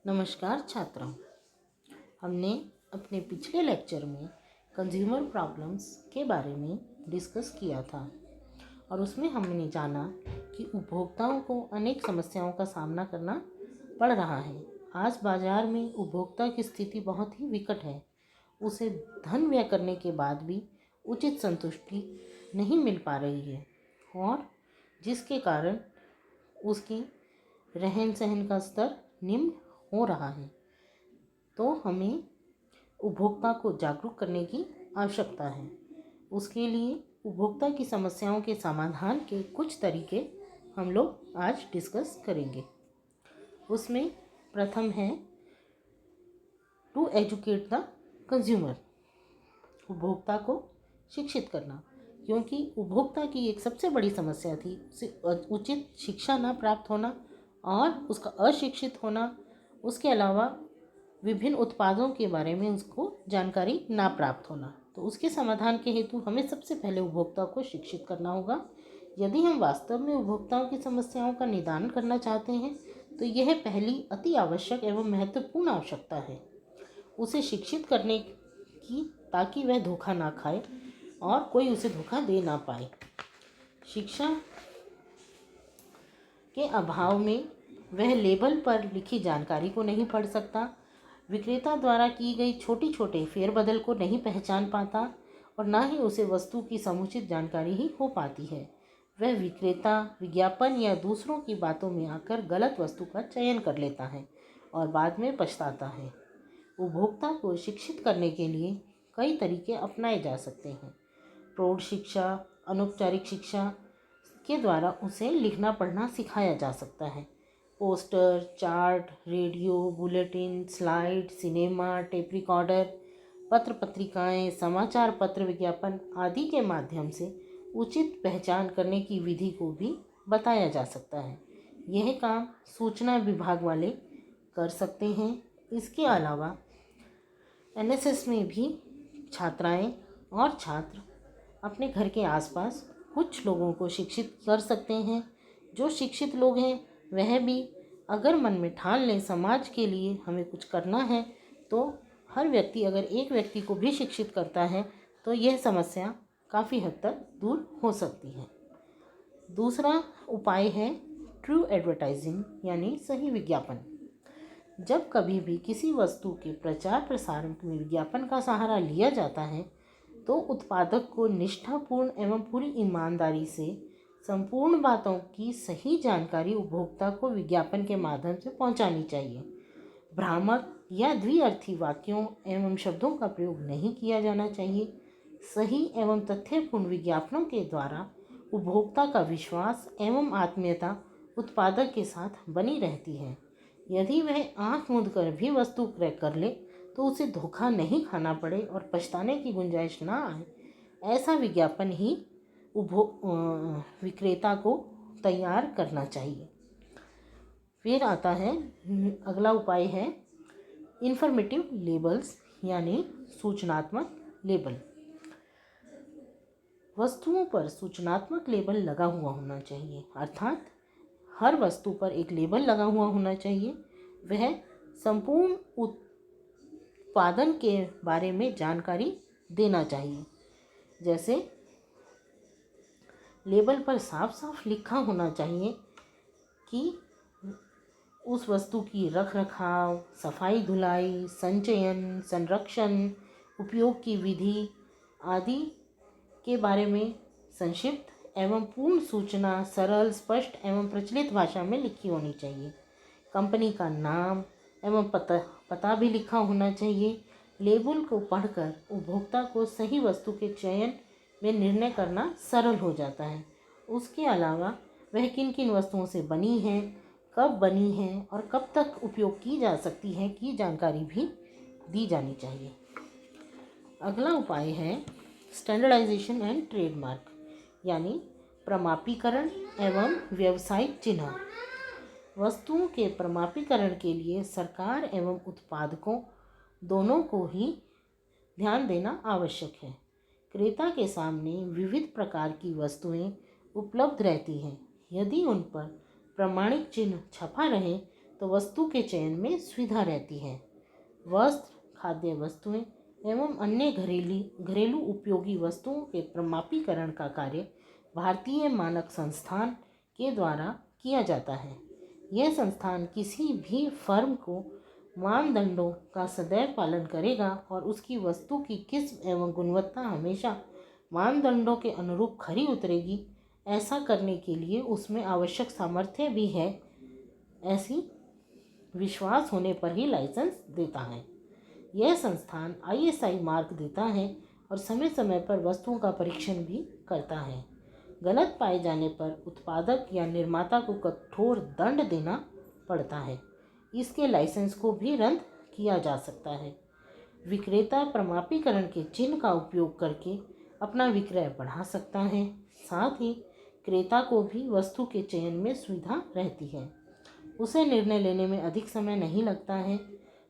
नमस्कार छात्रों। हमने अपने पिछले लेक्चर में कंज्यूमर प्रॉब्लम्स के बारे में डिस्कस किया था और उसमें हमने जाना कि उपभोक्ताओं को अनेक समस्याओं का सामना करना पड़ रहा है। आज बाजार में उपभोक्ता की स्थिति बहुत ही विकट है। उसे धन व्यय करने के बाद भी उचित संतुष्टि नहीं मिल पा रही है और जिसके कारण उसकी रहन सहन का स्तर निम्न हो रहा है। तो हमें उपभोक्ता को जागरूक करने की आवश्यकता है। उसके लिए उपभोक्ता की समस्याओं के समाधान के कुछ तरीके हम लोग आज डिस्कस करेंगे। उसमें प्रथम है टू एजुकेट द कंज्यूमर, उपभोक्ता को शिक्षित करना, क्योंकि उपभोक्ता की एक सबसे बड़ी समस्या थी उसे उचित शिक्षा न प्राप्त होना और उसका अशिक्षित होना। उसके अलावा विभिन्न उत्पादों के बारे में उसको जानकारी ना प्राप्त होना। तो उसके समाधान के हेतु हमें सबसे पहले उपभोक्ता को शिक्षित करना होगा। यदि हम वास्तव में उपभोक्ताओं की समस्याओं का निदान करना चाहते हैं तो यह पहली अति आवश्यक एवं महत्वपूर्ण आवश्यकता है, उसे शिक्षित करने की, ताकि वह धोखा ना खाए और कोई उसे धोखा दे ना पाए। शिक्षा के अभाव में वह लेबल पर लिखी जानकारी को नहीं पढ़ सकता, विक्रेता द्वारा की गई छोटी छोटे फेरबदल को नहीं पहचान पाता और ना ही उसे वस्तु की समुचित जानकारी ही हो पाती है। वह विक्रेता विज्ञापन या दूसरों की बातों में आकर गलत वस्तु का चयन कर लेता है और बाद में पछताता है। उपभोक्ता को शिक्षित करने के लिए कई तरीके अपनाए जा सकते हैं। प्रौढ़ शिक्षा, अनौपचारिक शिक्षा के द्वारा उसे लिखना पढ़ना सिखाया जा सकता है। Poster, chart, radio, bulletin, slide, cinema, tape recorder, पत्र पत्रिकाएं, समाचार पत्र, विज्ञापन आदि के माध्यम से उचित पहचान करने की विधि को भी बताया जा सकता है। यह काम सूचना विभाग वाले कर सकते हैं। इसके अलावा एनएसएस में भी छात्राएं और छात्र अपने घर के आसपास कुछ लोगों को शिक्षित कर सकते हैं। जो शिक्षित लोग हैं वह भी अगर मन में ठान लें समाज के लिए हमें कुछ करना है, तो हर व्यक्ति अगर एक व्यक्ति को भी शिक्षित करता है तो यह समस्या काफ़ी हद तक दूर हो सकती है। दूसरा उपाय है ट्रू एडवर्टाइजिंग, यानी सही विज्ञापन। जब कभी भी किसी वस्तु के प्रचार प्रसार में विज्ञापन का सहारा लिया जाता है तो उत्पादक को निष्ठापूर्ण एवं पूरी ईमानदारी से संपूर्ण बातों की सही जानकारी उपभोक्ता को विज्ञापन के माध्यम से पहुंचानी चाहिए। भ्रामक या द्विअर्थी वाक्यों एवं शब्दों का प्रयोग नहीं किया जाना चाहिए। सही एवं तथ्यपूर्ण विज्ञापनों के द्वारा उपभोक्ता का विश्वास एवं आत्मीयता उत्पादक के साथ बनी रहती है। यदि वह आंख मूंद कर भी वस्तु क्रय कर ले तो उसे धोखा नहीं खाना पड़े और पछताने की गुंजाइश ना आए, ऐसा विज्ञापन ही विक्रेता को तैयार करना चाहिए। फिर आता है अगला उपाय है इंफॉर्मेटिव लेबल्स, यानी सूचनात्मक लेबल। वस्तुओं पर सूचनात्मक लेबल लगा हुआ होना चाहिए, अर्थात हर वस्तु पर एक लेबल लगा हुआ होना चाहिए। वह संपूर्ण उत्पादन के बारे में जानकारी देना चाहिए। जैसे लेबल पर साफ साफ लिखा होना चाहिए कि उस वस्तु की रख रखाव, सफाई धुलाई, संचयन, संरक्षण, उपयोग की विधि आदि के बारे में संक्षिप्त एवं पूर्ण सूचना सरल, स्पष्ट एवं प्रचलित भाषा में लिखी होनी चाहिए। कंपनी का नाम एवं पता भी लिखा होना चाहिए। लेबल को पढ़कर उपभोक्ता को सही वस्तु के चयन में निर्णय करना सरल हो जाता है। उसके अलावा वह किन किन वस्तुओं से बनी है, कब बनी है और कब तक उपयोग की जा सकती है की जानकारी भी दी जानी चाहिए। अगला उपाय है स्टैंडर्डाइजेशन एंड ट्रेडमार्क, यानी प्रमापीकरण एवं व्यावसायिक चिन्ह। वस्तुओं के प्रमापीकरण के लिए सरकार एवं उत्पादकों दोनों को ही ध्यान देना आवश्यक है। क्रेता के सामने विविध प्रकार की वस्तुएं उपलब्ध रहती हैं। यदि उन पर प्रमाणिक चिन्ह छपा रहे तो वस्तु के चयन में सुविधा रहती है। वस्त्र, खाद्य वस्तुएं एवं अन्य घरेलू उपयोगी वस्तुओं के प्रमापीकरण का कार्य भारतीय मानक संस्थान के द्वारा किया जाता है। यह संस्थान किसी भी फर्म को मानदंडों का सदैव पालन करेगा और उसकी वस्तु की किस्म एवं गुणवत्ता हमेशा मानदंडों के अनुरूप खरी उतरेगी, ऐसा करने के लिए उसमें आवश्यक सामर्थ्य भी है, ऐसी विश्वास होने पर ही लाइसेंस देता है। यह संस्थान ISI मार्क देता है और समय समय पर वस्तुओं का परीक्षण भी करता है। गलत पाए जाने पर उत्पादक या निर्माता को कठोर दंड देना पड़ता है। इसके लाइसेंस को भी रद्द किया जा सकता है। विक्रेता प्रमापीकरण के चिन्ह का उपयोग करके अपना विक्रय बढ़ा सकता है। साथ ही क्रेता को भी वस्तु के चयन में सुविधा रहती है। उसे निर्णय लेने में अधिक समय नहीं लगता है।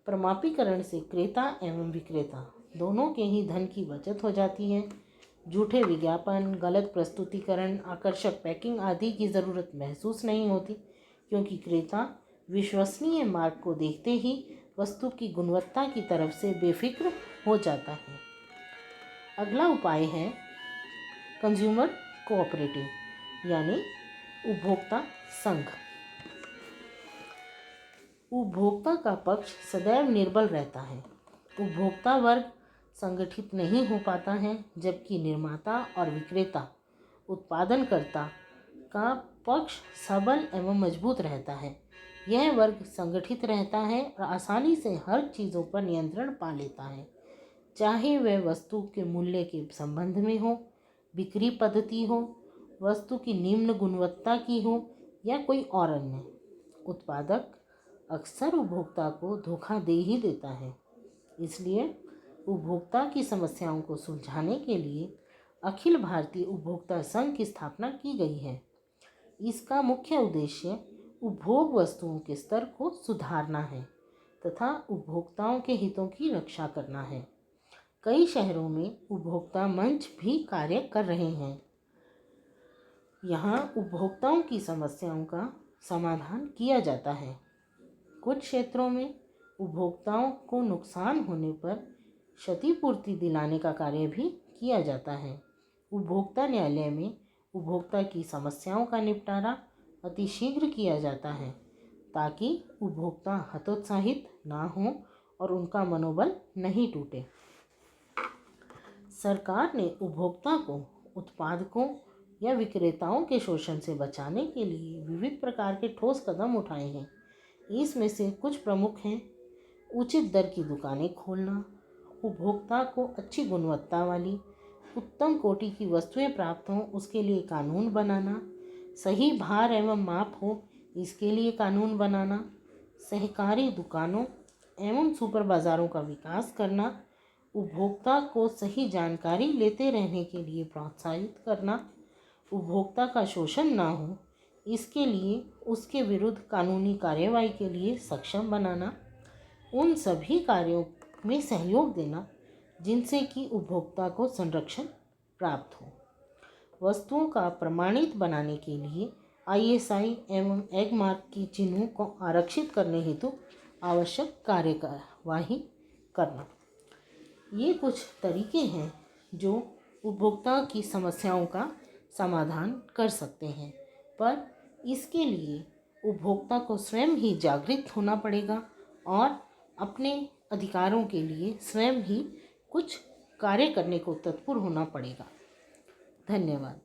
प्रमापीकरण से क्रेता एवं विक्रेता दोनों के ही धन की बचत हो जाती है। झूठे विज्ञापन, गलत प्रस्तुतिकरण, आकर्षक पैकिंग आदि की ज़रूरत महसूस नहीं होती, क्योंकि क्रेता विश्वसनीय मार्क को देखते ही वस्तु की गुणवत्ता की तरफ से बेफिक्र हो जाता है। अगला उपाय है कंज्यूमर कोऑपरेटिव यानी उपभोक्ता संघ। उपभोक्ता का पक्ष सदैव निर्बल रहता है। उपभोक्ता वर्ग संगठित नहीं हो पाता है, जबकि निर्माता और विक्रेता उत्पादनकर्ता का पक्ष सबल एवं मजबूत रहता है। यह वर्ग संगठित रहता है और आसानी से हर चीज़ों पर नियंत्रण पा लेता है, चाहे वह वस्तु के मूल्य के संबंध में हो, बिक्री पद्धति हो, वस्तु की निम्न गुणवत्ता की हो या कोई और अन्य। उत्पादक अक्सर उपभोक्ता को धोखा दे ही देता है। इसलिए उपभोक्ता की समस्याओं को सुलझाने के लिए अखिल भारतीय उपभोक्ता संघ की स्थापना की गई है। इसका मुख्य उद्देश्य उपभोग वस्तुओं के स्तर को सुधारना है तथा उपभोक्ताओं के हितों की रक्षा करना है। कई शहरों में उपभोक्ता मंच भी कार्य कर रहे हैं। यहाँ उपभोक्ताओं की समस्याओं का समाधान किया जाता है। कुछ क्षेत्रों में उपभोक्ताओं को नुकसान होने पर क्षतिपूर्ति दिलाने का कार्य भी किया जाता है। उपभोक्ता न्यायालय में उपभोक्ता की समस्याओं का निपटारा अतिशीघ्र किया जाता है, ताकि उपभोक्ता हतोत्साहित ना हो और उनका मनोबल नहीं टूटे। सरकार ने उपभोक्ता को उत्पादकों या विक्रेताओं के शोषण से बचाने के लिए विविध प्रकार के ठोस कदम उठाए हैं। इसमें से कुछ प्रमुख हैं: उचित दर की दुकानें खोलना, उपभोक्ता को अच्छी गुणवत्ता वाली उत्तम कोटि की वस्तुएं प्राप्त हों उसके लिए कानून बनाना, सही भार एवं माप हो इसके लिए कानून बनाना, सहकारी दुकानों एवं सुपर बाज़ारों का विकास करना, उपभोक्ता को सही जानकारी लेते रहने के लिए प्रोत्साहित करना, उपभोक्ता का शोषण ना हो इसके लिए उसके विरुद्ध कानूनी कार्यवाही के लिए सक्षम बनाना, उन सभी कार्यों में सहयोग देना जिनसे कि उपभोक्ता को संरक्षण प्राप्त हो। वस्तुओं का प्रमाणित बनाने के लिए ISI एवं एग मार्क की चिन्हों को आरक्षित करने हेतु आवश्यक कार्यवाही करना। ये कुछ तरीके हैं जो उपभोक्ता की समस्याओं का समाधान कर सकते हैं, पर इसके लिए उपभोक्ता को स्वयं ही जागृत होना पड़ेगा और अपने अधिकारों के लिए स्वयं ही कुछ कार्य करने को तत्पर होना पड़ेगा। धन्यवाद।